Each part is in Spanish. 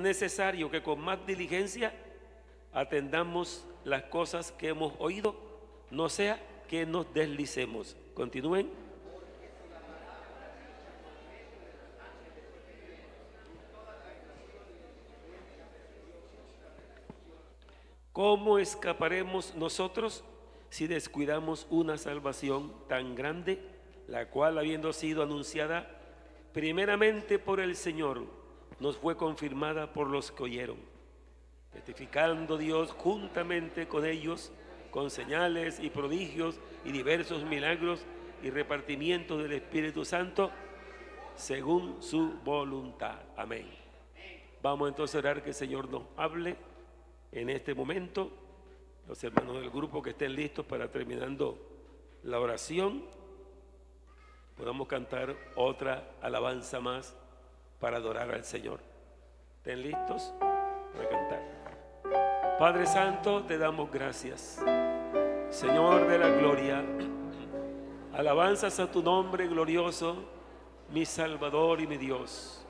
necesario que con más diligencia atendamos las cosas que hemos oído, no sea que nos deslicemos. Continúen. ¿Cómo escaparemos nosotros si descuidamos una salvación tan grande, la cual, habiendo sido anunciada primeramente por el Señor, nos fue confirmada por los que oyeron, testificando Dios juntamente con ellos, con señales y prodigios y diversos milagros y repartimiento del Espíritu Santo, según su voluntad? Amén. Vamos entonces a orar que el Señor nos hable en este momento. Los hermanos del grupo que estén listos para, terminando la oración, podamos cantar otra alabanza más para adorar al Señor. ¿Estén listos para cantar? Padre Santo, te damos gracias, Señor de la gloria. Alabanzas a tu nombre glorioso, mi Salvador y mi Dios.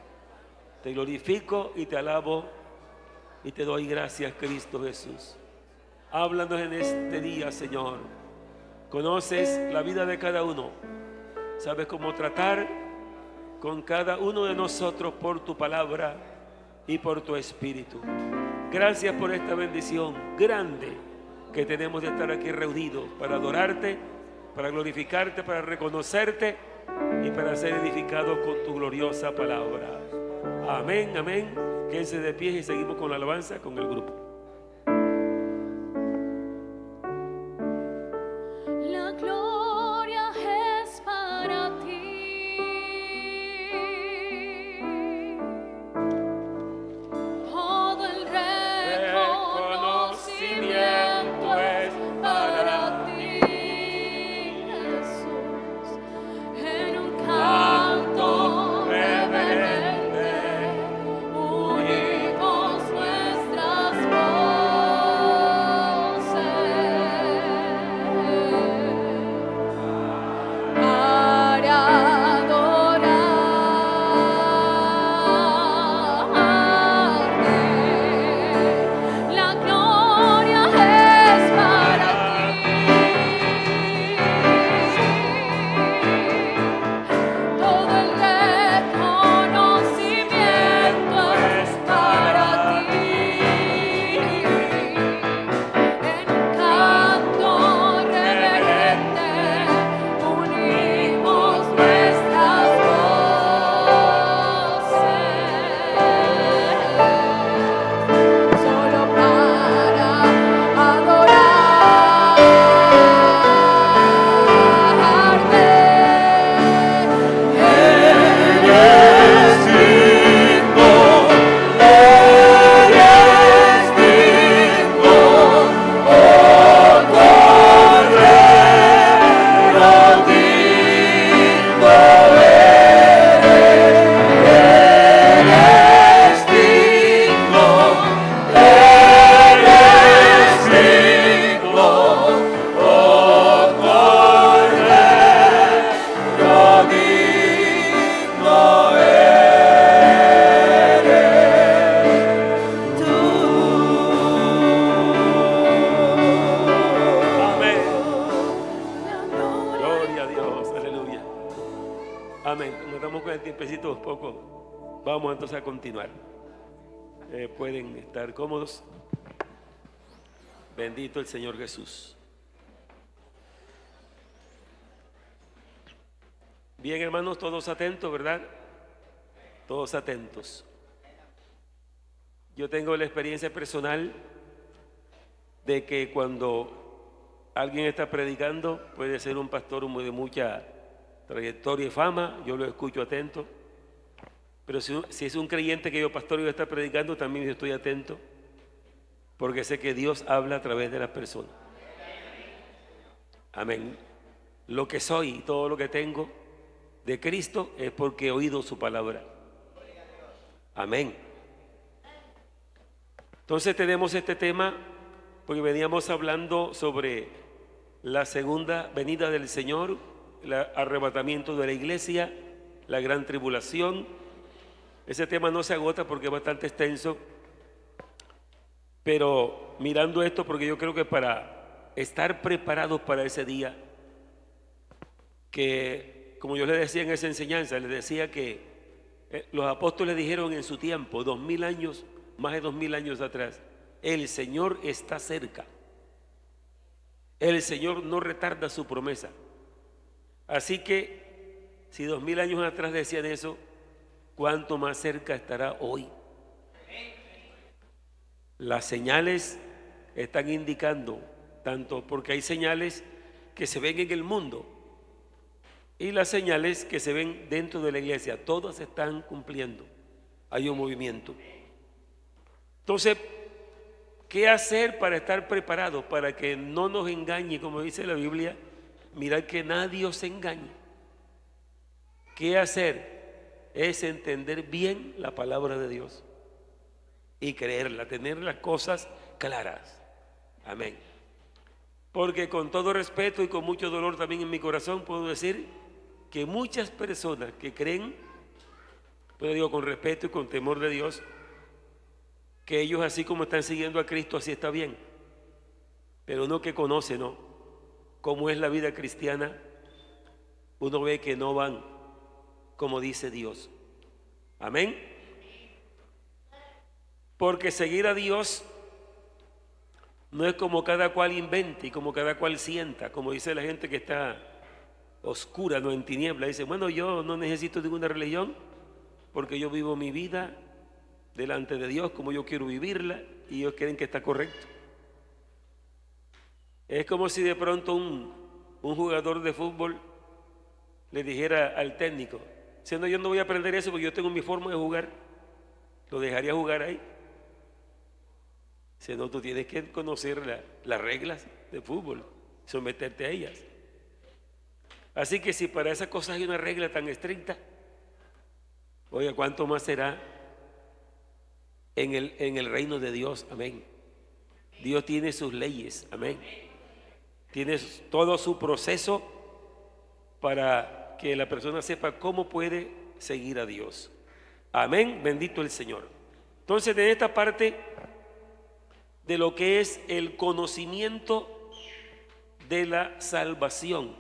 Te glorifico y te alabo y te doy gracias, Cristo Jesús. Háblanos en este día, Señor. Conoces la vida de cada uno. Sabes cómo tratar con cada uno de nosotros por tu palabra y por tu Espíritu. Gracias por esta bendición grande que tenemos de estar aquí reunidos para adorarte, para glorificarte, para reconocerte y para ser edificados con tu gloriosa palabra. Amén, amén. Quédense de pie y seguimos con la alabanza con el grupo. La gloria es para ti, todo el reconocimiento es para ti, Jesús, en un canto reverente. Vamos entonces a continuar. Pueden estar cómodos. Bendito el Señor Jesús. Bien, hermanos, todos atentos, ¿verdad? Todos atentos. Yo tengo la experiencia personal de que cuando alguien está predicando, puede ser un pastor de mucha trayectoria y fama, yo lo escucho atento. Pero si es un creyente que yo pastor y yo está predicando, también yo estoy atento, porque sé que Dios habla a través de las personas. Amén. Lo que soy y todo lo que tengo de Cristo es porque he oído su palabra. Amén. Entonces tenemos este tema porque veníamos hablando sobre la segunda venida del Señor, el arrebatamiento de la iglesia, la gran tribulación. Ese tema no se agota porque es bastante extenso, pero mirando esto, porque yo creo que para estar preparados para ese día, que como yo les decía en esa enseñanza, les decía que los apóstoles dijeron en su tiempo, 2000 años, más de 2000 años atrás, el Señor está cerca. El Señor no retarda su promesa. Así que si 2000 años atrás decían eso, ¿cuánto más cerca estará hoy? Las señales están indicando, tanto porque hay señales que se ven en el mundo y las señales que se ven dentro de la iglesia, todas se están cumpliendo. Hay un movimiento. Entonces, ¿qué hacer para estar preparados? Para que no nos engañe, como dice la Biblia, mirad que nadie os engañe. ¿Qué hacer? Es entender bien la palabra de Dios y creerla, tener las cosas claras. Amén. Porque con todo respeto y con mucho dolor también en mi corazón puedo decir que muchas personas que creen, pues digo con respeto y con temor de Dios, que ellos así como están siguiendo a Cristo, así está bien, pero no que conocen, ¿no? Cómo es la vida cristiana, uno ve que no van como dice Dios. Amén. Porque seguir a Dios no es como cada cual invente y como cada cual sienta, como dice la gente que está oscura, no en tiniebla. Dice, bueno, yo no necesito ninguna religión porque yo vivo mi vida delante de Dios como yo quiero vivirla y ellos creen que está correcto. Es como si de pronto un jugador de fútbol le dijera al técnico, si no, yo no voy a aprender eso porque yo tengo mi forma de jugar, lo dejaría jugar ahí. Si no, tú tienes que conocer las reglas de fútbol, someterte a ellas. Así que si para esas cosas hay una regla tan estricta, oiga, ¿cuánto más será en el reino de Dios? Amén. Dios tiene sus leyes, amén. Tiene todo su proceso para que la persona sepa cómo puede seguir a Dios. Amén, bendito el Señor. Entonces, de esta parte de lo que es el conocimiento de la salvación,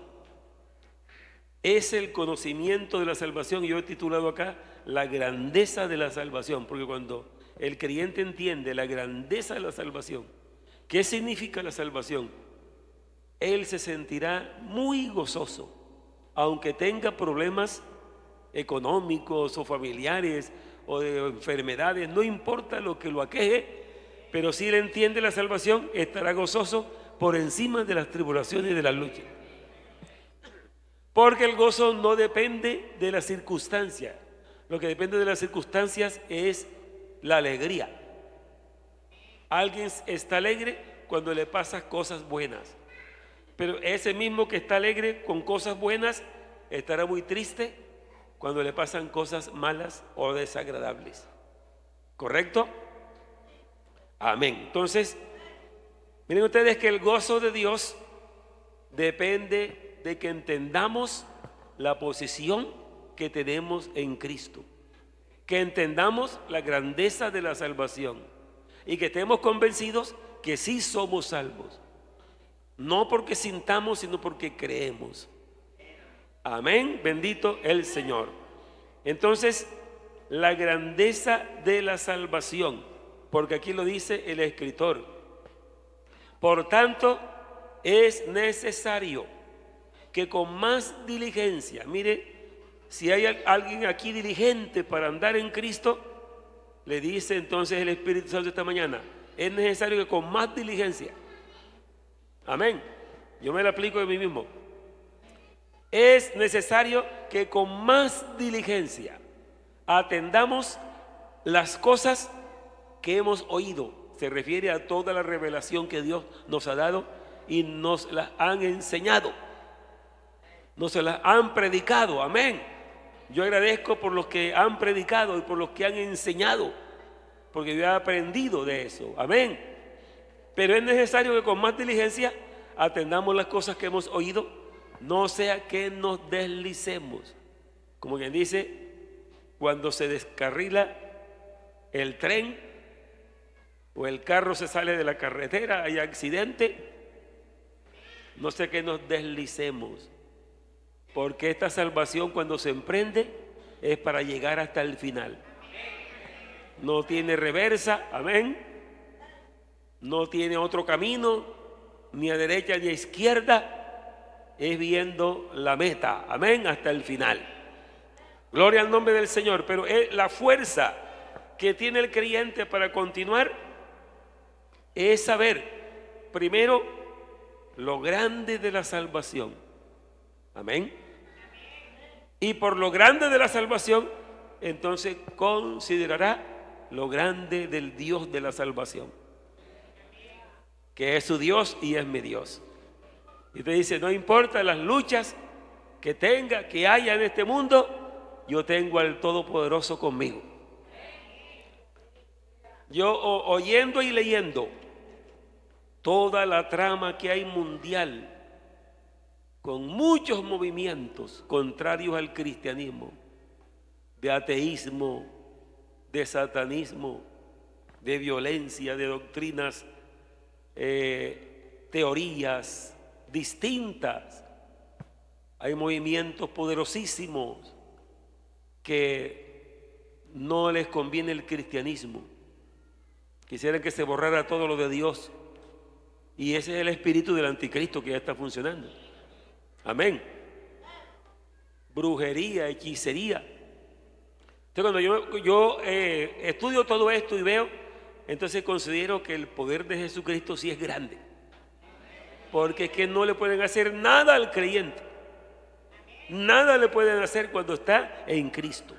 es el conocimiento de la salvación. Yo he titulado acá la grandeza de la salvación, porque cuando el creyente entiende la grandeza de la salvación, ¿qué significa la salvación? Él se sentirá muy gozoso, aunque tenga problemas económicos o familiares o de enfermedades, no importa lo que lo aqueje, pero si él entiende la salvación, estará gozoso por encima de las tribulaciones y de las luchas. Porque el gozo no depende de las circunstancias, lo que depende de las circunstancias es la alegría. Alguien está alegre cuando le pasan cosas buenas, pero ese mismo que está alegre con cosas buenas estará muy triste cuando le pasan cosas malas o desagradables. ¿Correcto? Amén. Entonces, miren ustedes que el gozo de Dios depende de que entendamos la posición que tenemos en Cristo, que entendamos la grandeza de la salvación y que estemos convencidos que sí somos salvos, no porque sintamos, sino porque creemos. Amén, bendito el Señor. Entonces, la grandeza de la salvación, porque aquí lo dice el escritor. Por tanto, es necesario que con más diligencia, mire, si hay alguien aquí diligente para andar en Cristo, le dice entonces el Espíritu Santo esta mañana, es necesario que con más diligencia, amén, yo me lo aplico de mí mismo, es necesario que con más diligencia atendamos las cosas que hemos oído. Se refiere a toda la revelación que Dios nos ha dado y nos las han enseñado, nos las han predicado, amén. Yo agradezco por los que han predicado y por los que han enseñado, porque yo he aprendido de eso, amén. Pero es necesario que con más diligencia atendamos las cosas que hemos oído, no sea que nos deslicemos, como quien dice, cuando se descarrila el tren o el carro se sale de la carretera, hay accidente, no sé, que nos deslicemos, porque esta salvación cuando se emprende es para llegar hasta el final. No tiene reversa, amén. No tiene otro camino, ni a derecha ni a izquierda, es viendo la meta, amén, hasta el final. Gloria al nombre del Señor. Pero la fuerza que tiene el creyente para continuar es saber, primero, lo grande de la salvación, amén. Y por lo grande de la salvación, entonces considerará lo grande del Dios de la salvación, que es su Dios y es mi Dios. Y te dice, no importa las luchas que tenga, que haya en este mundo, yo tengo al Todopoderoso conmigo. Yo oyendo y leyendo toda la trama que hay mundial, con muchos movimientos contrarios al cristianismo, de ateísmo, de satanismo, de violencia, de doctrinas, teorías distintas. Hay movimientos poderosísimos que no les conviene el cristianismo. Quisieran que se borrara todo lo de Dios. Y ese es el espíritu del anticristo que ya está funcionando. Amén. Brujería, hechicería. Entonces cuando yo estudio todo esto y veo, entonces considero que el poder de Jesucristo sí es grande. Porque es que no le pueden hacer nada al creyente. Nada le pueden hacer cuando está en Cristo.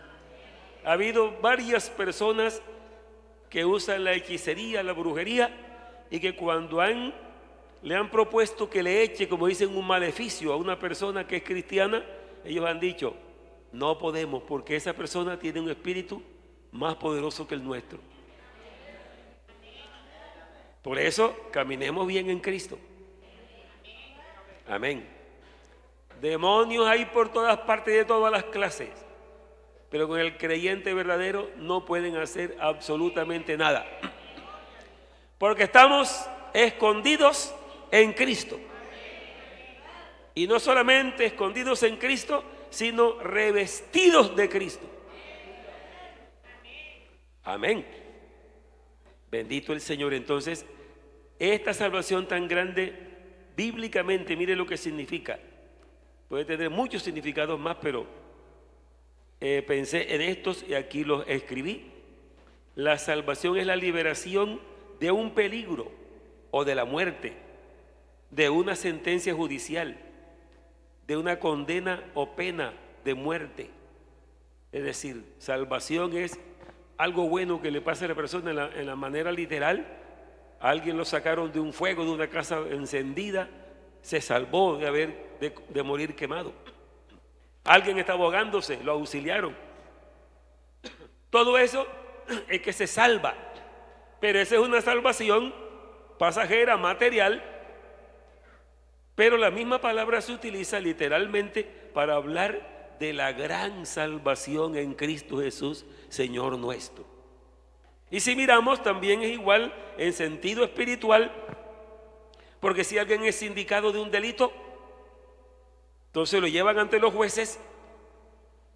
Ha habido varias personas que usan la hechicería, la brujería, y que cuando le han propuesto que le eche, como dicen, un maleficio a una persona que es cristiana, ellos han dicho, no podemos, porque esa persona tiene un espíritu más poderoso que el nuestro. Por eso, caminemos bien en Cristo. Amén. Demonios hay por todas partes, de todas las clases, pero con el creyente verdadero no pueden hacer absolutamente nada, porque estamos escondidos en Cristo. Y no solamente escondidos en Cristo, sino revestidos de Cristo. Amén. Bendito el Señor. Entonces, esta salvación tan grande, bíblicamente, mire lo que significa. Puede tener muchos significados más, pero pensé en estos y aquí los escribí. La salvación es la liberación de un peligro o de la muerte, de una sentencia judicial, de una condena o pena de muerte. Es decir, salvación es algo bueno que le pasa a la persona en la manera literal. A alguien lo sacaron de un fuego, de una casa encendida, se salvó de morir quemado. Alguien estaba ahogándose, lo auxiliaron. Todo eso es que se salva, pero esa es una salvación pasajera, material. Pero la misma palabra se utiliza literalmente para hablar de la gran salvación en Cristo Jesús, Señor nuestro. Y si miramos, también es igual en sentido espiritual, porque si alguien es sindicado de un delito, entonces lo llevan ante los jueces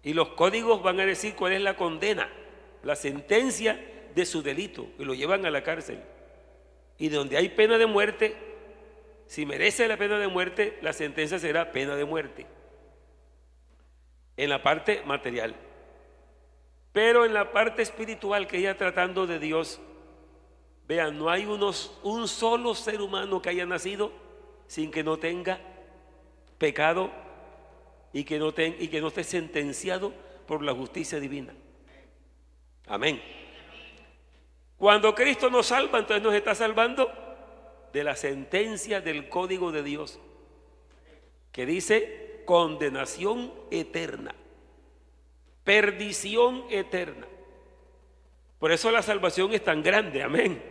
y los códigos van a decir cuál es la condena, la sentencia de su delito, y lo llevan a la cárcel. Y donde hay pena de muerte, si merece la pena de muerte, la sentencia será pena de muerte, en la parte material. Pero en la parte espiritual, que ya tratando de Dios, vean, no hay un solo ser humano que haya nacido sin que no tenga pecado y que no esté sentenciado por la justicia divina. Amén. Cuando Cristo nos salva, entonces nos está salvando de la sentencia del código de Dios, que dice condenación eterna, perdición eterna. Por eso la salvación es tan grande, amén,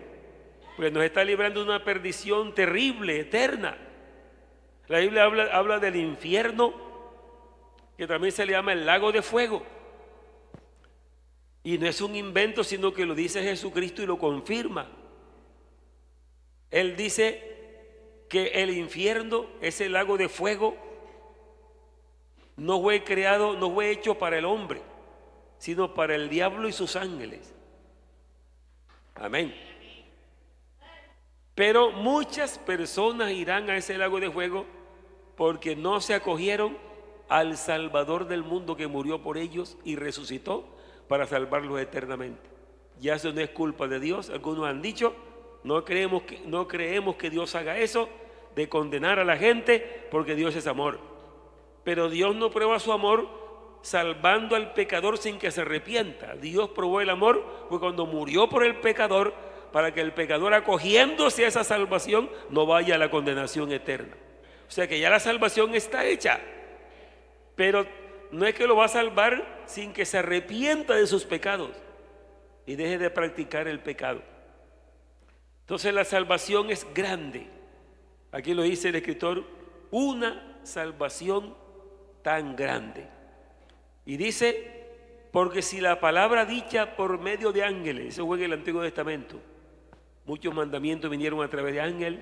porque nos está librando de una perdición terrible, eterna. La Biblia habla del infierno, que también se le llama el lago de fuego. Y no es un invento, sino que lo dice Jesucristo y lo confirma. Él dice que el infierno, ese lago de fuego, no fue creado, no fue hecho para el hombre, sino para el diablo y sus ángeles. Amén. Pero muchas personas irán a ese lago de fuego porque no se acogieron al Salvador del mundo que murió por ellos y resucitó para salvarlos eternamente. Ya eso no es culpa de Dios. Algunos han dicho, no creemos que Dios haga eso, de condenar a la gente, porque Dios es amor. Pero Dios no prueba su amor salvando al pecador sin que se arrepienta. Dios probó el amor fue cuando murió por el pecador, para que el pecador, acogiéndose a esa salvación, no vaya a la condenación eterna. O sea que ya la salvación está hecha, pero no es que lo va a salvar sin que se arrepienta de sus pecados y deje de practicar el pecado. Entonces la salvación es grande. Aquí lo dice el escritor, una salvación tan grande. Y dice, porque si la palabra dicha por medio de ángeles, eso fue en el Antiguo Testamento, muchos mandamientos vinieron a través de ángeles.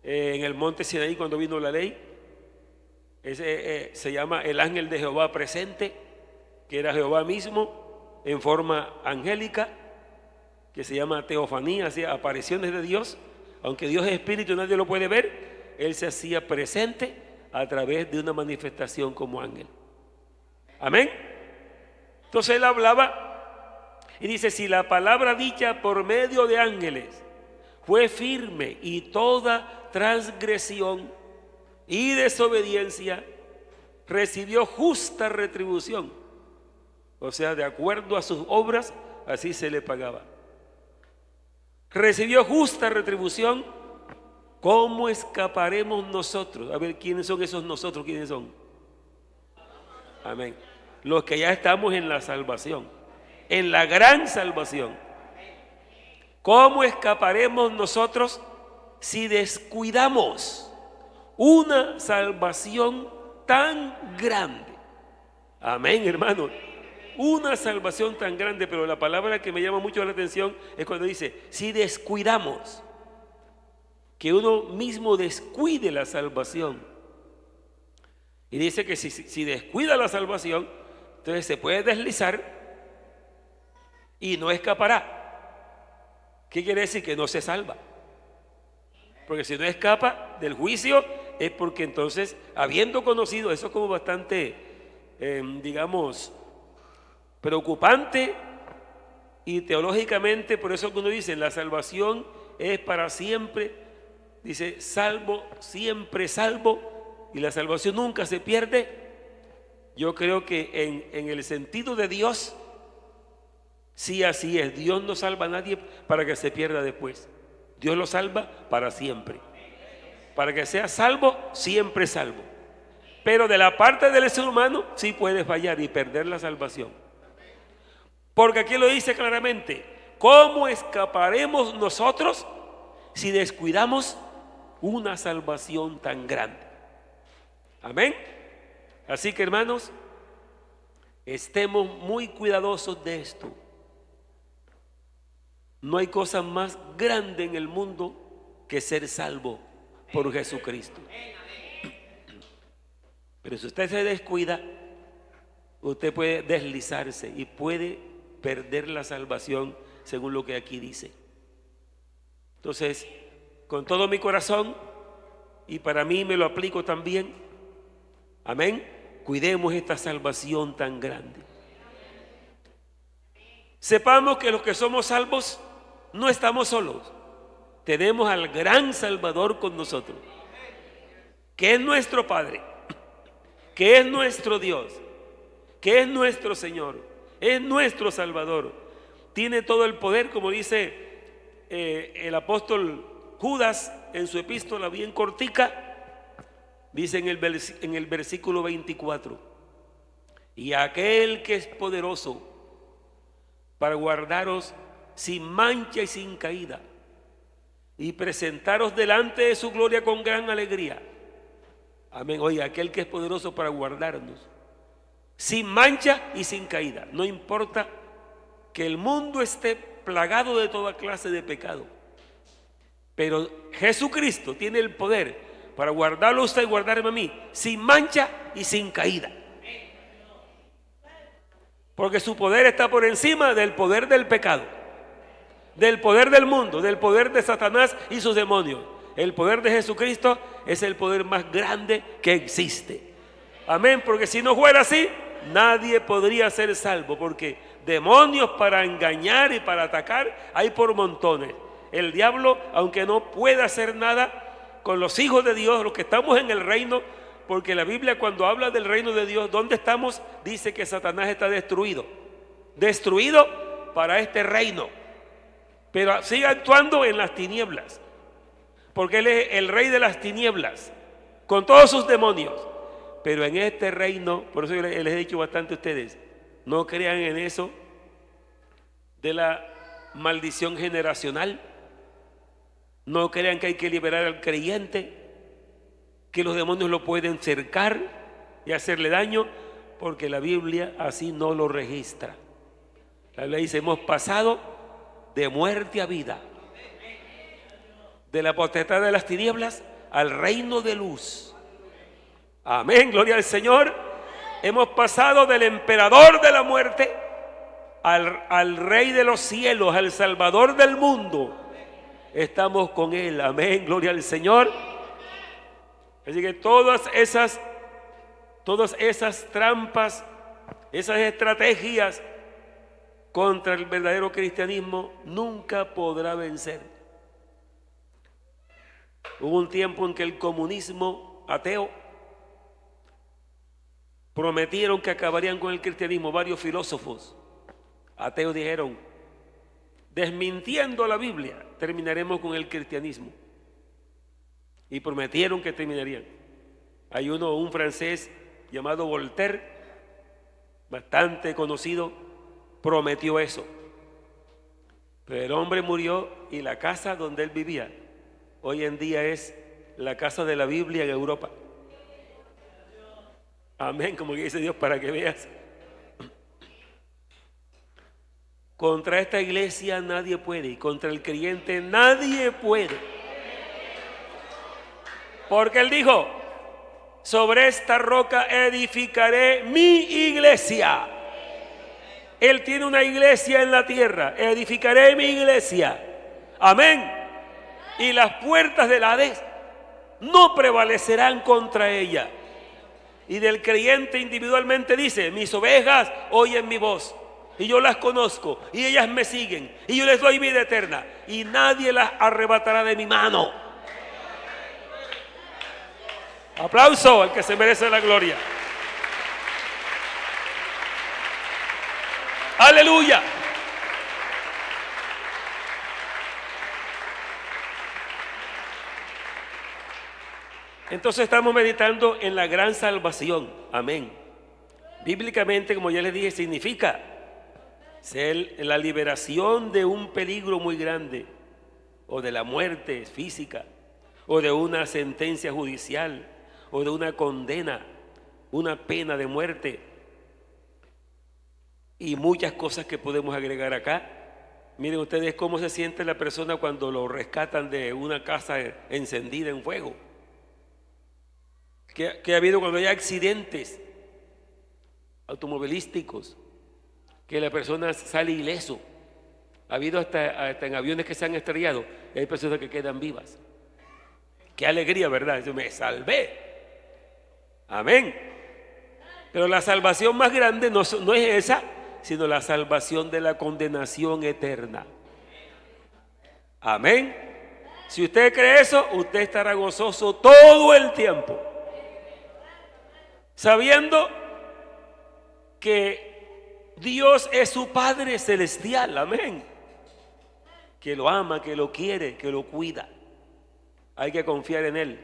En el monte Sinaí, cuando vino la ley, se llama el ángel de Jehová presente, que era Jehová mismo en forma angélica, que se llama teofanía, así, apariciones de Dios. Aunque Dios es espíritu y nadie lo puede ver, Él se hacía presente a través de una manifestación como ángel. Amén. Entonces Él hablaba y dice, si la palabra dicha por medio de ángeles fue firme y toda transgresión y desobediencia recibió justa retribución, o sea, de acuerdo a sus obras, así se le pagaba. Recibió justa retribución. ¿Cómo escaparemos nosotros? A ver, ¿quiénes son esos nosotros? ¿Quiénes son? Amén. Los que ya estamos en la salvación, en la gran salvación. ¿Cómo escaparemos nosotros si descuidamos una salvación tan grande? Amén, hermanos. Una salvación tan grande, pero la palabra que me llama mucho la atención es cuando dice, si descuidamos, que uno mismo descuide la salvación. Y dice que si descuida la salvación, entonces se puede deslizar y no escapará. ¿Qué quiere decir? Que no se salva. Porque si no escapa del juicio es porque entonces, habiendo conocido, eso es como bastante, digamos, preocupante, y teológicamente, por eso uno dice, la salvación es para siempre, dice, salvo, siempre salvo, y la salvación nunca se pierde. Yo creo que en el sentido de Dios, sí, así es. Dios no salva a nadie para que se pierda después. Dios lo salva para siempre, para que sea salvo, siempre salvo. Pero de la parte del ser humano sí puede fallar y perder la salvación. Porque aquí lo dice claramente, ¿cómo escaparemos nosotros si descuidamos una salvación tan grande? Amén. Así que, hermanos, estemos muy cuidadosos de esto. No hay cosa más grande en el mundo que ser salvo por Jesucristo. Pero si usted se descuida, usted puede deslizarse y puede perder la salvación, según lo que aquí dice. Entonces, con todo mi corazón, y para mí me lo aplico también, amén, cuidemos esta salvación tan grande. Sepamos que los que somos salvos no estamos solos. Tenemos al gran Salvador con nosotros, que es nuestro Padre, que es nuestro Dios, que es nuestro Señor, es nuestro Salvador. Tiene todo el poder, como dice el apóstol Judas en su epístola bien cortica, dice en el versículo 24, y aquel que es poderoso para guardaros sin mancha y sin caída y presentaros delante de su gloria con gran alegría. Amén. Oye, aquel que es poderoso para guardarnos sin mancha y sin caída. No importa que el mundo esté plagado de toda clase de pecado. Pero Jesucristo tiene el poder para guardarlo a usted y guardarme a mí, sin mancha y sin caída. Porque su poder está por encima del poder del pecado, del poder del mundo, del poder de Satanás y sus demonios. El poder de Jesucristo es el poder más grande que existe. Amén, porque si no fuera así, nadie podría ser salvo, porque demonios para engañar y para atacar hay por montones. El diablo, aunque no puede hacer nada con los hijos de Dios, los que estamos en el reino, porque la Biblia cuando habla del reino de Dios, ¿dónde estamos? Dice que Satanás está destruido. Destruido para este reino. Pero sigue actuando en las tinieblas, porque él es el rey de las tinieblas, con todos sus demonios. Pero en este reino, por eso yo les he dicho bastante a ustedes, no crean en eso de la maldición generacional. No crean que hay que liberar al creyente, que los demonios lo pueden cercar y hacerle daño, porque la Biblia así no lo registra. La Biblia dice: hemos pasado de muerte a vida, de la potestad de las tinieblas al reino de luz. Amén, gloria al Señor. Hemos pasado del emperador de la muerte al rey de los cielos, al salvador del mundo. Estamos con él, amén, gloria al Señor. Así que todas esas trampas, esas estrategias contra el verdadero cristianismo nunca podrá vencer. Hubo un tiempo en que el comunismo ateo prometieron que acabarían con el cristianismo. Varios filósofos ateos dijeron: desmintiendo la Biblia, terminaremos con el cristianismo. Y prometieron que terminarían. Hay un francés llamado Voltaire, bastante conocido, prometió eso. Pero el hombre murió y la casa donde él vivía hoy en día es la casa de la Biblia en Europa. Amén, como dice Dios, para que veas. Contra esta iglesia nadie puede, y contra el creyente nadie puede. Porque él dijo: sobre esta roca edificaré mi iglesia. Él tiene una iglesia en la tierra. Edificaré mi iglesia. Amén. Y las puertas del Hades no prevalecerán contra ella. Y del creyente individualmente dice: mis ovejas oyen mi voz, y yo las conozco, y ellas me siguen, y yo les doy vida eterna, y nadie las arrebatará de mi mano. Aplauso al que se merece la gloria. Aleluya. Entonces estamos meditando en la gran salvación. Amén. Bíblicamente, como ya les dije, significa ser la liberación de un peligro muy grande, o de la muerte física, o de una sentencia judicial, o de una condena, una pena de muerte, y muchas cosas que podemos agregar acá. Miren ustedes cómo se siente la persona cuando lo rescatan de una casa encendida en fuego. Que ha habido cuando hay accidentes automovilísticos, que la persona sale ileso. Ha habido hasta en aviones que se han estrellado, y hay personas que quedan vivas. Qué alegría, ¿verdad? Yo me salvé. Amén. Pero la salvación más grande no es esa, sino la salvación de la condenación eterna. Amén. Si usted cree eso, usted estará gozoso todo el tiempo, sabiendo que Dios es su Padre celestial. Amén. Que lo ama, que lo quiere, que lo cuida. Hay que confiar en Él,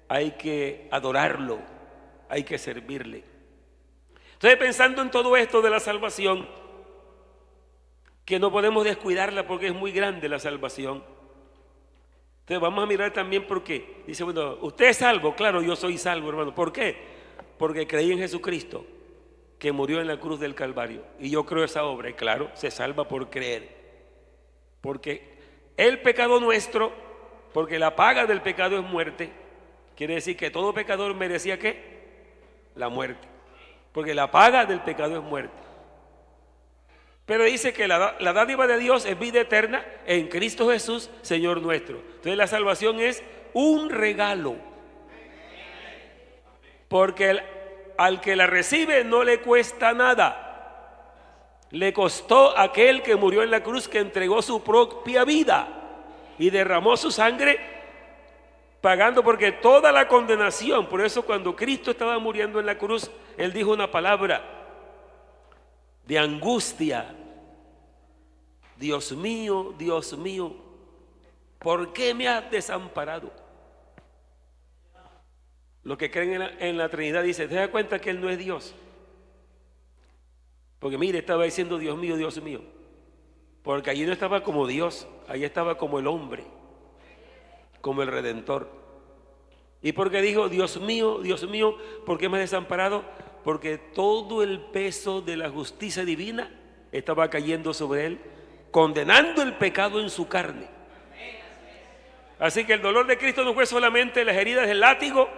hay que adorarlo, hay que servirle. Entonces, pensando en todo esto de la salvación, que no podemos descuidarla porque es muy grande la salvación. Entonces vamos a mirar también por qué. Dice, bueno, ¿usted es salvo? Claro, yo soy salvo, hermano. ¿Por qué? Porque creí en Jesucristo. que murió en la cruz del Calvario. Y yo creo esa obra, y claro, se salva por creer. Porque el pecado nuestro, porque la paga del pecado es muerte, quiere decir que todo pecador merecía ¿qué? La muerte. Porque la paga del pecado es muerte. Pero dice que la dádiva de Dios es vida eterna en Cristo Jesús, Señor nuestro. Entonces la salvación es un regalo. Porque al que la recibe no le cuesta nada. Le costó a aquel que murió en la cruz, que entregó su propia vida y derramó su sangre, pagando porque toda la condenación. Por eso cuando Cristo estaba muriendo en la cruz, Él dijo una palabra de angustia: Dios mío, ¿por qué me has desamparado? Los que creen en la Trinidad dicen: ¿te das cuenta que Él no es Dios? Porque mire, estaba diciendo Dios mío, porque allí no estaba como Dios, allí estaba como el hombre, como el Redentor. ¿Y por qué dijo Dios mío, por qué me has desamparado? Porque todo el peso de la justicia divina estaba cayendo sobre Él, condenando el pecado en su carne. Así que el dolor de Cristo no fue solamente las heridas del látigo,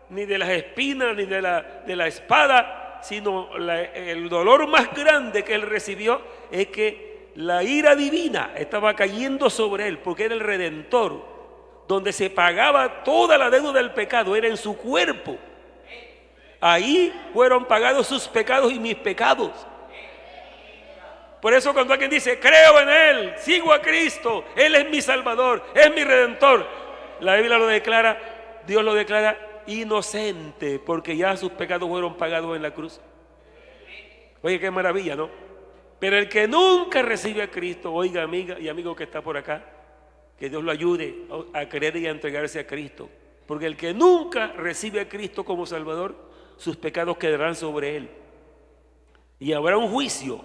ni de las espinas, ni de la espada, sino el dolor más grande que Él recibió es que la ira divina estaba cayendo sobre Él, porque era el Redentor. Donde se pagaba toda la deuda del pecado era en su cuerpo. Ahí fueron pagados sus pecados y mis pecados. Por eso cuando alguien dice: creo en Él, sigo a Cristo, Él es mi Salvador, es mi Redentor, la Biblia lo declara, Dios lo declara inocente, porque ya sus pecados fueron pagados en la cruz. Oye, qué maravilla, ¿no? Pero el que nunca recibe a Cristo, oiga, amiga y amigo que está por acá, que Dios lo ayude a creer y a entregarse a Cristo. Porque el que nunca recibe a Cristo como Salvador, sus pecados quedarán sobre él. Y habrá un juicio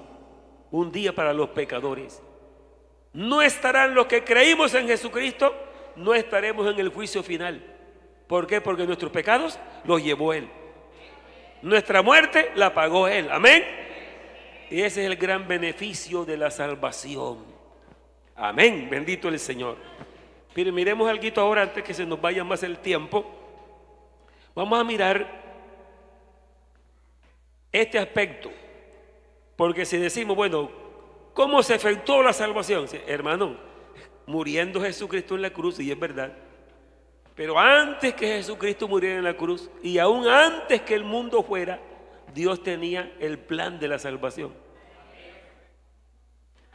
un día para los pecadores. No estarán los que creímos en Jesucristo, no estaremos en el juicio final. ¿Por qué? Porque nuestros pecados los llevó Él. Nuestra muerte la pagó Él. Amén. Y ese es el gran beneficio de la salvación. Amén, bendito el Señor. Pero miremos algo ahora antes que se nos vaya más el tiempo. Vamos a mirar este aspecto. Porque si decimos, bueno, ¿cómo se efectuó la salvación? Sí, hermano, muriendo Jesucristo en la cruz, y es verdad. Pero antes que Jesucristo muriera en la cruz, y aún antes que el mundo fuera, Dios tenía el plan de la salvación.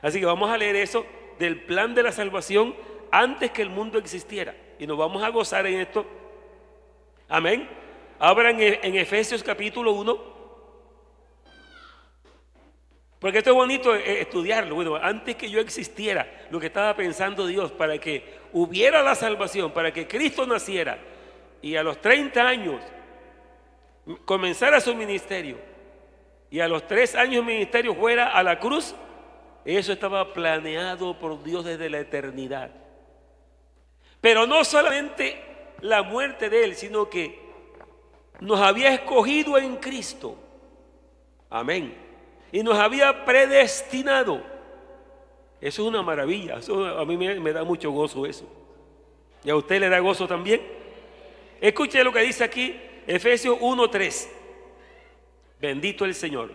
Así que vamos a leer eso del plan de la salvación antes que el mundo existiera, y nos vamos a gozar en esto. Amén. Abran en Efesios capítulo 1, porque esto es bonito estudiarlo. Bueno, antes que yo existiera, lo que estaba pensando Dios para que hubiera la salvación, para que Cristo naciera y a los 30 años comenzara su ministerio, y a los 3 años de ministerio fuera a la cruz. Eso estaba planeado por Dios desde la eternidad. Pero no solamente la muerte de Él, sino que nos había escogido en Cristo. Amén. Y nos había predestinado. Eso es una maravilla. Eso a mí me da mucho gozo eso. ¿Y a usted le da gozo también? Escuche lo que dice aquí Efesios 1:3. Bendito el Señor.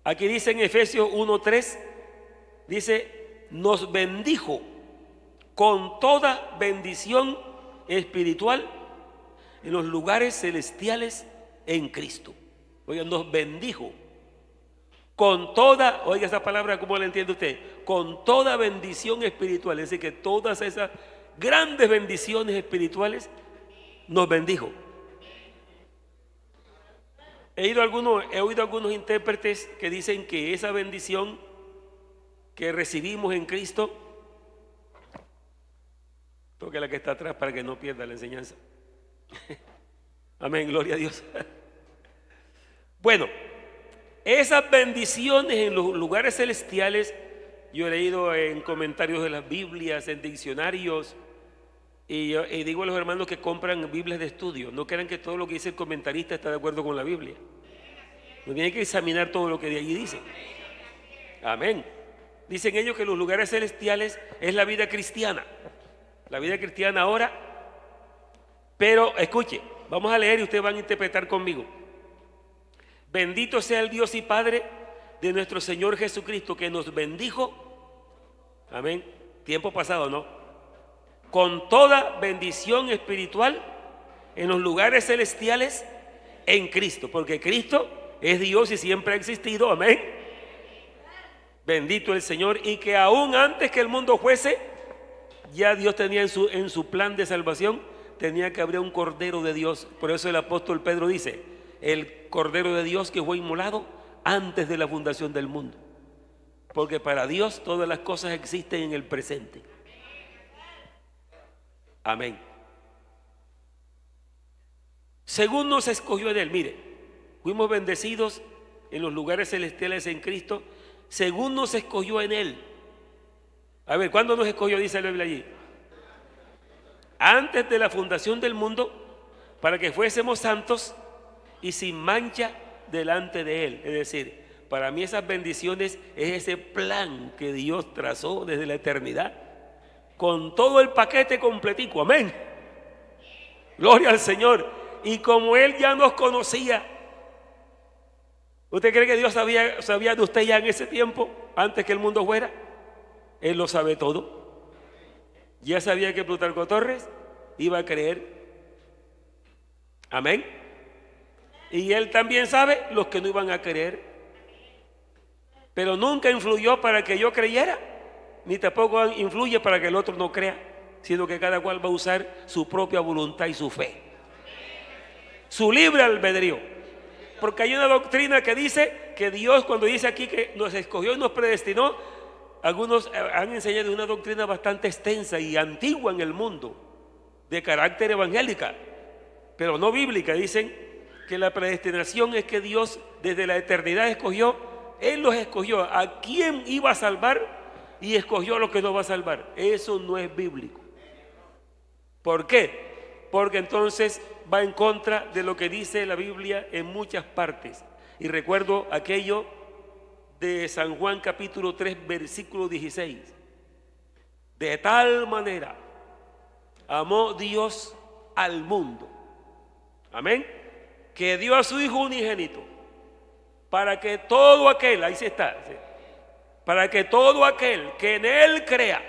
Aquí dice en Efesios 1:3, dice: nos bendijo con toda bendición espiritual en los lugares celestiales en Cristo. Oiga, nos bendijo con toda, oiga esa palabra, ¿cómo la entiende usted? Con toda bendición espiritual. Es decir, que todas esas grandes bendiciones espirituales nos bendijo. He oído algunos intérpretes que dicen que esa bendición que recibimos en Cristo, toque la que está atrás para que no pierda la enseñanza. Amén, gloria a Dios. Bueno, esas bendiciones en los lugares celestiales, yo he leído en comentarios de las Biblias, en diccionarios, y digo a los hermanos que compran Biblias de estudio, no crean que todo lo que dice el comentarista está de acuerdo con la Biblia. No tiene que examinar todo lo que de allí dice. Amén. Dicen ellos que los lugares celestiales es la vida cristiana. La vida cristiana ahora. Pero escuche, vamos a leer y ustedes van a interpretar conmigo. Bendito sea el Dios y Padre de nuestro Señor Jesucristo, que nos bendijo. Amén. Tiempo pasado, ¿no? Con toda bendición espiritual en los lugares celestiales en Cristo, porque Cristo es Dios y siempre ha existido. Amén. Bendito el Señor, y que aún antes que el mundo fuese, ya Dios tenía en su plan de salvación, tenía que haber un Cordero de Dios. Por eso el apóstol Pedro dice, el Cordero de Dios que fue inmolado antes de la fundación del mundo. Porque para Dios todas las cosas existen en el presente. Amén. Según nos escogió en Él, mire, fuimos bendecidos en los lugares celestiales en Cristo, según nos escogió en Él. A ver, ¿cuándo nos escogió? Dice la Biblia allí. Antes de la fundación del mundo, para que fuésemos santos y sin mancha delante de Él. Es decir, para mí esas bendiciones es ese plan que Dios trazó desde la eternidad, con todo el paquete completico. Amén. Gloria al Señor. Y como Él ya nos conocía, ¿usted cree que Dios sabía de usted ya en ese tiempo, antes que el mundo fuera? Él lo sabe todo. Ya sabía que Plutarco Torres iba a creer. Amén. Y Él también sabe los que no iban a creer. Pero nunca influyó para que yo creyera, ni tampoco influye para que el otro no crea, sino que cada cual va a usar su propia voluntad y su fe, su libre albedrío. Porque hay una doctrina que dice que Dios, cuando dice aquí que nos escogió y nos predestinó, algunos han enseñado una doctrina bastante extensa y antigua en el mundo, de carácter evangélica, pero no bíblica. Dicen que la predestinación es que Dios desde la eternidad escogió, Él los escogió a quién iba a salvar y escogió a los que no va a salvar. Eso no es bíblico. ¿Por qué? Porque entonces va en contra de lo que dice la Biblia en muchas partes. Y recuerdo aquello de San Juan capítulo 3 versículo 16. De tal manera amó Dios al mundo, amén, que dio a su Hijo unigénito, para que todo aquel, ahí sí está, ¿sí?, para que todo aquel que en Él crea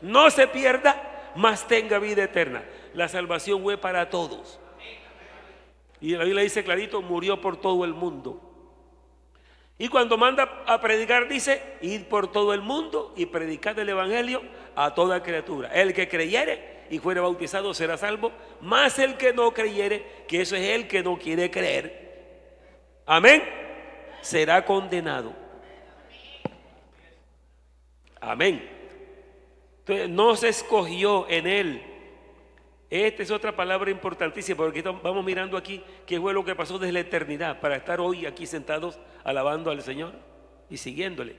no se pierda, mas tenga vida eterna. La salvación fue para todos. Y la Biblia dice clarito, murió por todo el mundo. Y cuando manda a predicar dice, id por todo el mundo y predicad el evangelio a toda criatura. El que creyere y fuere bautizado será salvo, mas el que no creyere, que eso es el que no quiere creer, amén, será condenado. Amén. Entonces no se escogió en Él. Esta es otra palabra importantísima, porque vamos mirando aquí qué fue lo que pasó desde la eternidad para estar hoy aquí sentados alabando al Señor y siguiéndole.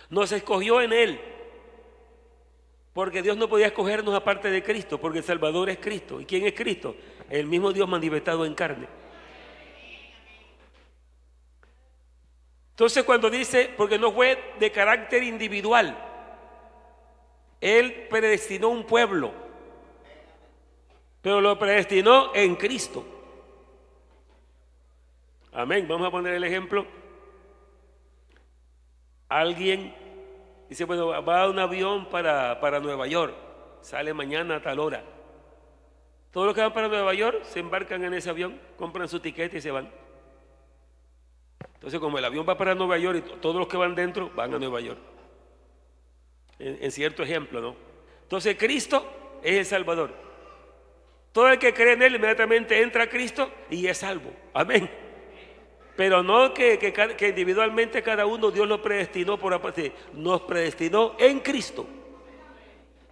Nos escogió en Él, porque Dios no podía escogernos aparte de Cristo, porque el Salvador es Cristo. ¿Y quién es Cristo? El mismo Dios manifestado en carne. Entonces cuando dice, porque no fue de carácter individual, Él predestinó un pueblo, pero lo predestinó en Cristo. Amén. Vamos a poner el ejemplo. Alguien dice, bueno, va a un avión para Nueva York, sale mañana a tal hora. Todos los que van para Nueva York se embarcan en ese avión, compran su tiquete y se van. Entonces, como el avión va para Nueva York y todos los que van dentro van a Nueva York, en cierto ejemplo, ¿no? Entonces Cristo es el Salvador. Todo el que cree en Él inmediatamente entra a Cristo y es salvo. Amén. Pero no que individualmente cada uno Dios lo predestinó por aparte. Nos predestinó en Cristo.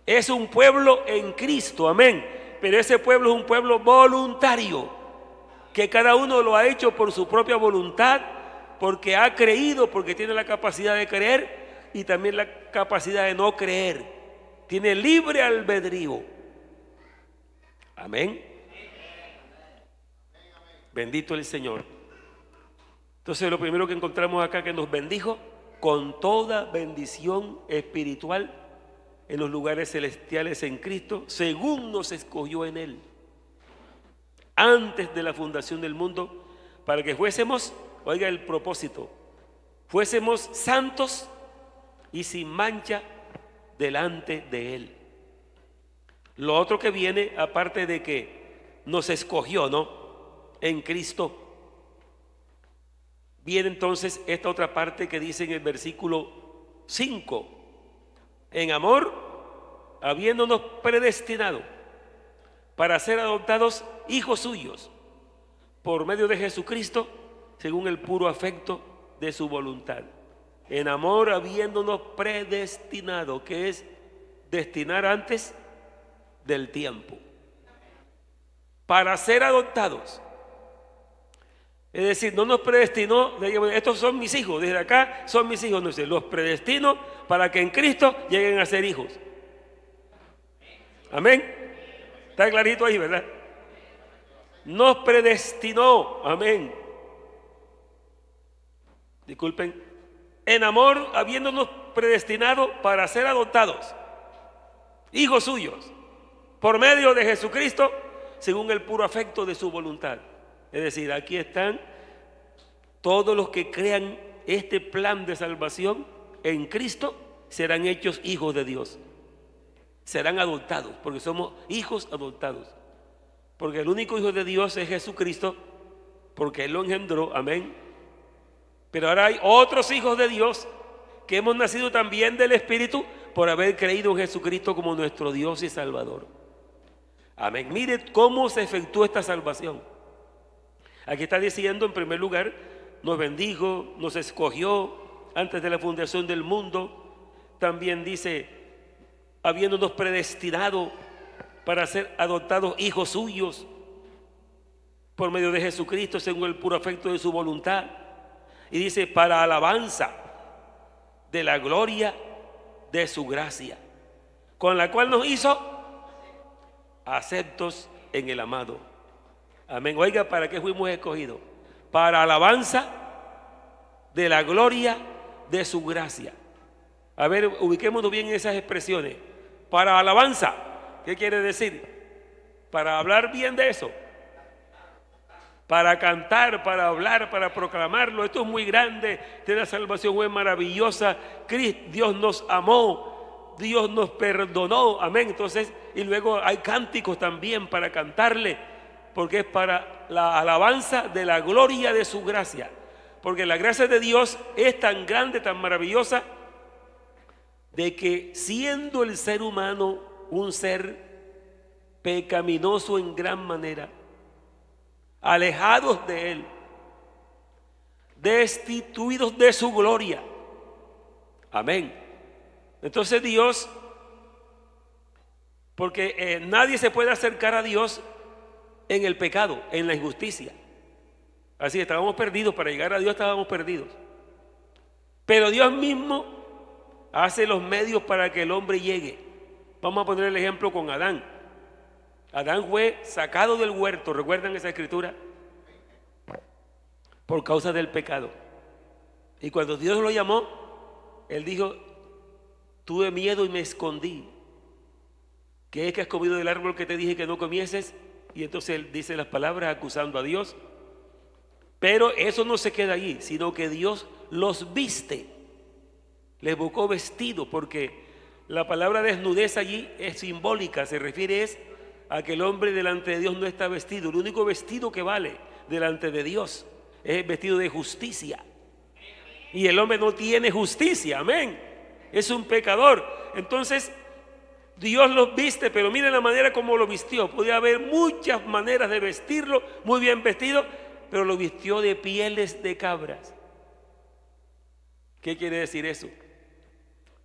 Es un pueblo en Cristo. Amén. Pero ese pueblo es un pueblo voluntario, que cada uno lo ha hecho por su propia voluntad, porque ha creído, porque tiene la capacidad de creer y también la capacidad de no creer. Tiene libre albedrío. Amén. Bendito el Señor. Entonces lo primero que encontramos acá, que nos bendijo con toda bendición espiritual en los lugares celestiales en Cristo, según nos escogió en Él, antes de la fundación del mundo, para que fuésemos, oiga el propósito, fuésemos santos y sin mancha delante de Él. Lo otro que viene, aparte de que nos escogió, ¿no?, en Cristo, viene entonces esta otra parte que dice en el versículo 5: en amor, habiéndonos predestinado para ser adoptados hijos suyos por medio de Jesucristo, según el puro afecto de su voluntad. En amor, habiéndonos predestinado, que es destinar antes del tiempo, para ser adoptados. Es decir, no nos predestinó, estos son mis hijos, desde acá son mis hijos, no sé, los predestino para que en Cristo lleguen a ser hijos. Amén. Está clarito ahí, ¿verdad? Nos predestinó, amén. Disculpen. En amor, habiéndonos predestinado para ser adoptados hijos suyos por medio de Jesucristo, según el puro afecto de su voluntad. Es decir, aquí están todos los que crean este plan de salvación en Cristo, serán hechos hijos de Dios, serán adoptados, porque somos hijos adoptados, porque el único hijo de Dios es Jesucristo, porque Él lo engendró, amén. Pero ahora hay otros hijos de Dios que hemos nacido también del Espíritu por haber creído en Jesucristo como nuestro Dios y Salvador, amén. Mire cómo se efectúa esta salvación. Aquí está diciendo, en primer lugar, nos bendijo, nos escogió antes de la fundación del mundo. También dice, habiéndonos predestinado para ser adoptados hijos suyos por medio de Jesucristo, según el puro afecto de su voluntad. Y dice, para alabanza de la gloria de su gracia, con la cual nos hizo aceptos en el amado. Amén. Oiga, ¿para qué fuimos escogidos? Para alabanza de la gloria de su gracia. A ver, ubiquémonos bien en esas expresiones. Para alabanza, ¿qué quiere decir? Para hablar bien de eso, para cantar, para hablar, para proclamarlo. Esto es muy grande. La salvación es maravillosa. Dios nos amó, Dios nos perdonó, amén. Entonces, y luego hay cánticos también para cantarle, porque es para la alabanza de la gloria de su gracia. Porque la gracia de Dios es tan grande, tan maravillosa, de que siendo el ser humano un ser pecaminoso en gran manera, alejados de Él, destituidos de su gloria, amén. Entonces Dios, porque nadie se puede acercar a Dios en el pecado, en la injusticia. Así estábamos perdidos, para llegar a Dios estábamos perdidos. Pero Dios mismo hace los medios para que el hombre llegue. Vamos a poner el ejemplo con Adán. Adán fue sacado del huerto, ¿recuerdan esa escritura? Por causa del pecado. Y cuando Dios lo llamó, Él dijo, tuve miedo y me escondí. ¿Qué es que has comido del árbol que te dije que no comieses? Y entonces Él dice las palabras acusando a Dios. Pero eso no se queda allí, sino que Dios los viste, les buscó vestido, porque la palabra desnudez allí es simbólica, se refiere a que el hombre delante de Dios no está vestido. El único vestido que vale delante de Dios es el vestido de justicia, y el hombre no tiene justicia, amén, es un pecador. Entonces Dios los viste, pero miren la manera como lo vistió. Podía haber muchas maneras de vestirlo, muy bien vestido, pero lo vistió de pieles de cabras. ¿Qué quiere decir eso?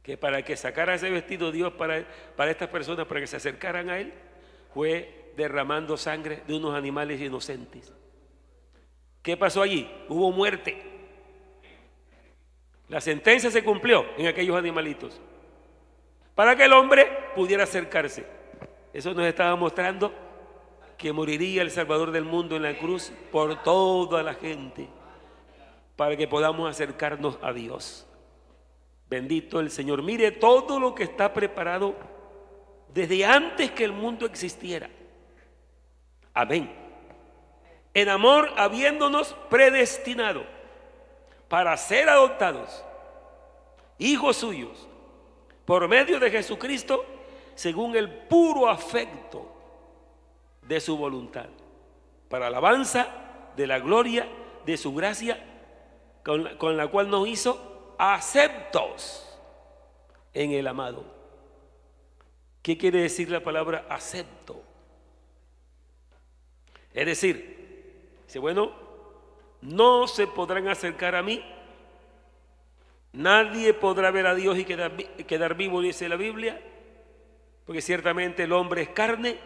Que para que sacara ese vestido Dios para estas personas, para que se acercaran a Él, fue derramando sangre de unos animales inocentes. ¿Qué pasó allí? Hubo muerte. La sentencia se cumplió en aquellos animalitos, para que el hombre pudiera acercarse. Eso nos estaba mostrando que moriría el Salvador del mundo en la cruz por toda la gente. para que podamos acercarnos a Dios. Bendito el Señor. Mire todo lo que está preparado desde antes que el mundo existiera. Amén. En amor, habiéndonos predestinado para ser adoptados, hijos suyos, por medio de Jesucristo, según el puro afecto de su voluntad, para alabanza de la gloria de su gracia, con la cual nos hizo aceptos en el amado. ¿Qué quiere decir la palabra acepto? Es decir, dice, bueno, no se podrán acercar a mí, nadie podrá ver a Dios y quedar vivo, dice la Biblia, porque ciertamente el hombre es carne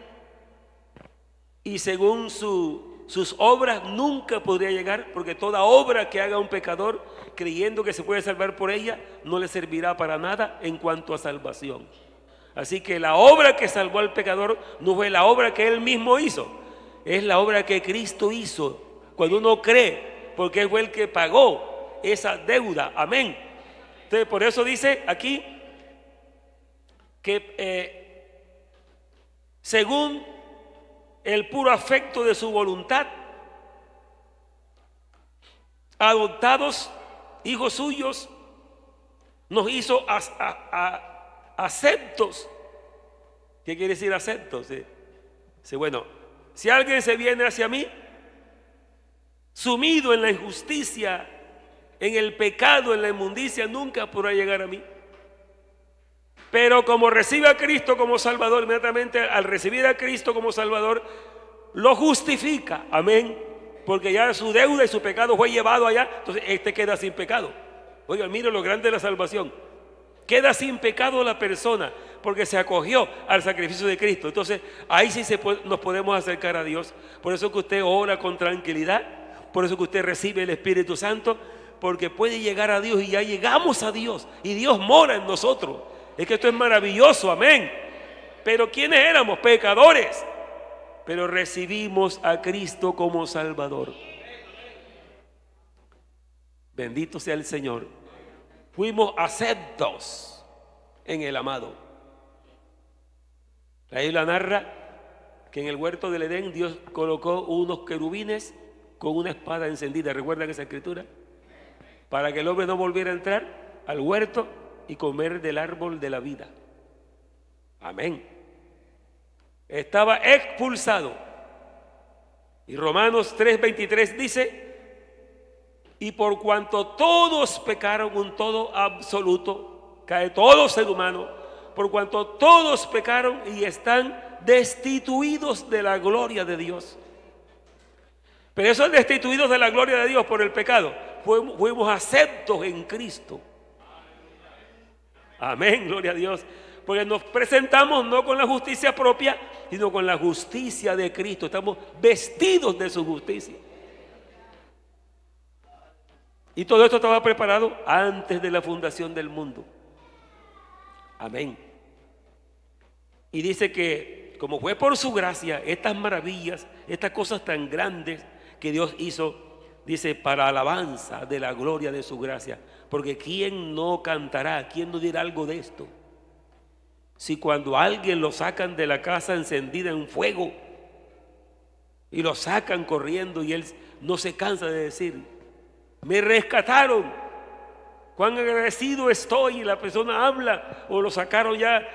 y según sus obras nunca podría llegar, porque toda obra que haga un pecador creyendo que se puede salvar por ella no le servirá para nada en cuanto a salvación. Así que la obra que salvó al pecador no fue la obra que él mismo hizo, es la obra que Cristo hizo cuando uno cree, porque él fue el que pagó esa deuda. Amén. Entonces por eso dice aquí que según el puro afecto de su voluntad, adoptados, hijos suyos, nos hizo aceptos. ¿Qué quiere decir aceptos? Bueno, si alguien se viene hacia mí, sumido en la injusticia, en el pecado, en la inmundicia, nunca podrá llegar a mí. Pero como recibe a Cristo como Salvador, inmediatamente al recibir a Cristo como Salvador, lo justifica. Amén. Porque ya su deuda y su pecado fue llevado allá, entonces este queda sin pecado. Oiga, mire lo grande de la salvación. Queda sin pecado la persona porque se acogió al sacrificio de Cristo. Entonces ahí sí nos podemos acercar a Dios. Por eso que usted ora con tranquilidad, por eso que usted recibe el Espíritu Santo, porque puede llegar a Dios y ya llegamos a Dios y Dios mora en nosotros. Es que esto es maravilloso, amén. Pero ¿quiénes éramos? Pecadores. Pero recibimos a Cristo como Salvador. Bendito sea el Señor. Fuimos aceptos en el amado. La Biblia narra que en el huerto del Edén Dios colocó unos querubines con una espada encendida. ¿Recuerdan esa escritura? Para que el hombre no volviera a entrar al huerto y comer del árbol de la vida. Amén. Estaba expulsado. Y Romanos 3:23 dice: y por cuanto todos pecaron, un todo absoluto, cae todo ser humano, por cuanto todos pecaron y están destituidos de la gloria de Dios. Pero esos destituidos de la gloria de Dios por el pecado, fuimos aceptos en Cristo. Amén, gloria a Dios. Porque nos presentamos no con la justicia propia, sino con la justicia de Cristo. Estamos vestidos de su justicia. Y todo esto estaba preparado antes de la fundación del mundo. Amén. Y dice que como fue por su gracia, estas maravillas, estas cosas tan grandes que Dios hizo, dice, para alabanza de la gloria de su gracia. Porque ¿quién no cantará? ¿Quién no dirá algo de esto? Si cuando a alguien lo sacan de la casa encendida en fuego y lo sacan corriendo y él no se cansa de decir: me rescataron, cuán agradecido estoy, y la persona habla, o lo sacaron ya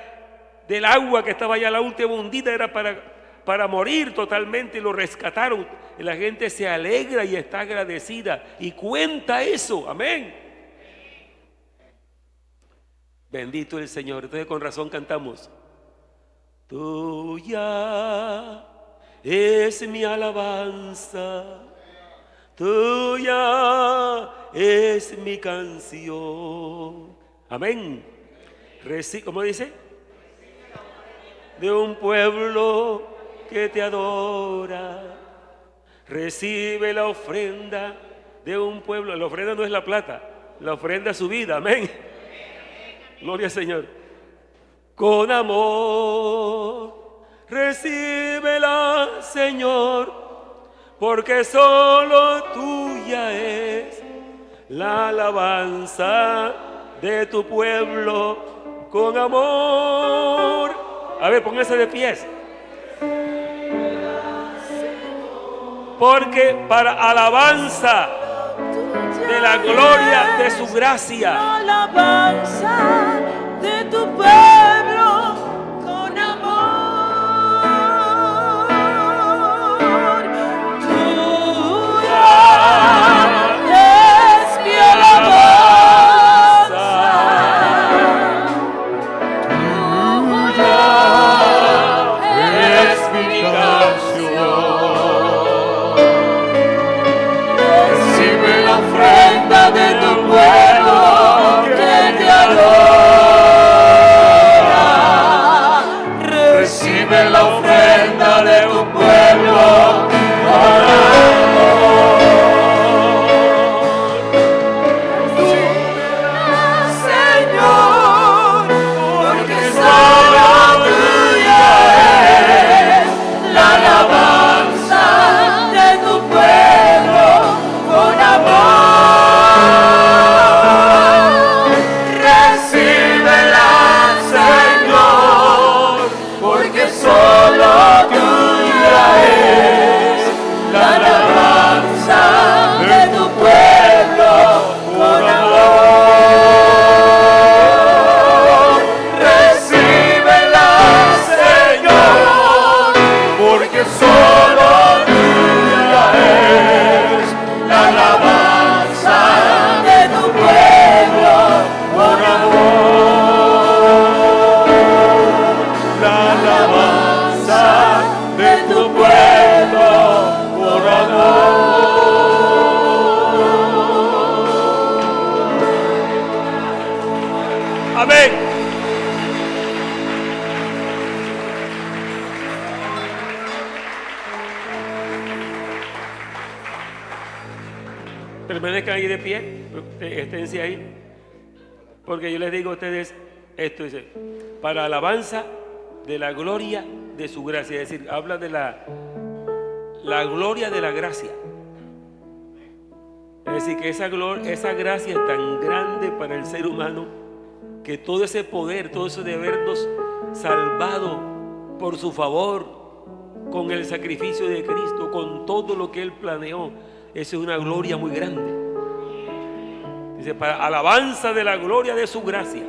del agua que estaba ya la última hundida, era para morir totalmente, y lo rescataron, y la gente se alegra y está agradecida y cuenta eso. Amén. Bendito el Señor. Entonces con razón cantamos: tuya es mi alabanza, tuya es mi canción. Amén. ¿Cómo dice? De un pueblo que te adora, recibe la ofrenda de un pueblo. La ofrenda no es la plata, la ofrenda es su vida. Amén. Gloria al Señor. Con amor recíbela, Señor, porque solo tuya es la alabanza de tu pueblo con amor. A ver, pónganse de pies. Porque para alabanza de la gloria de su gracia, alabanza de tu pueblo con amor. Tuya es mi alabanza, tuya es mi canción. Recibe la ofrenda de tu pueblo que te adora. Recibe la ofrenda de tu pueblo con amor. Señor, porque solo tuya es la alabanza de tu pueblo con amor. Recíbela, Señor, porque solo tuya es la alabanza de tu pueblo con amor. Recíbela, Señor, porque solo tuya es la alabanza de tu pueblo por amor. La alabanza de tu pueblo por amor. amén. Permanezcan ahí de pie, esténse ahí, porque yo les digo a ustedes esto, dice, para alabanza de la gloria de su gracia, es decir, habla de la gloria de la gracia. Es decir, que esa gracia es tan grande para el ser humano, que todo ese poder, todo eso de habernos salvado por su favor, con el sacrificio de Cristo, con todo lo que Él planeó, eso es una gloria muy grande. Dice, para alabanza de la gloria de su gracia,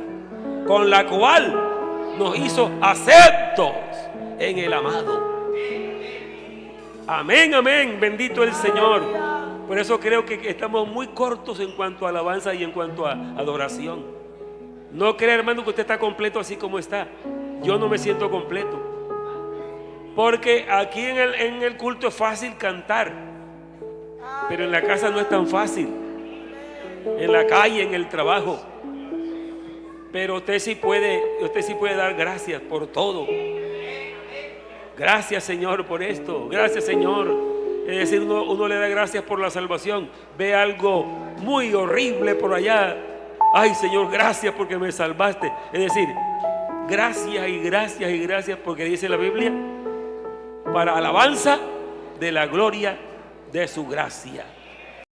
con la cual nos hizo aceptos en el amado. Amén, amén, bendito el Señor. Por eso creo que estamos muy cortos en cuanto a alabanza y en cuanto a adoración. No crea, hermano, que usted está completo así como está. Yo no me siento completo, porque aquí en el culto es fácil cantar, pero en la casa no es tan fácil. En la calle, en el trabajo. Pero usted sí puede dar gracias por todo. Gracias, Señor, por esto. Gracias, Señor. Es decir, uno le da gracias por la salvación. Ve algo muy horrible por allá. Ay, Señor, gracias porque me salvaste. Es decir, gracias y gracias y gracias, porque dice la Biblia, para alabanza de la gloria de su gracia.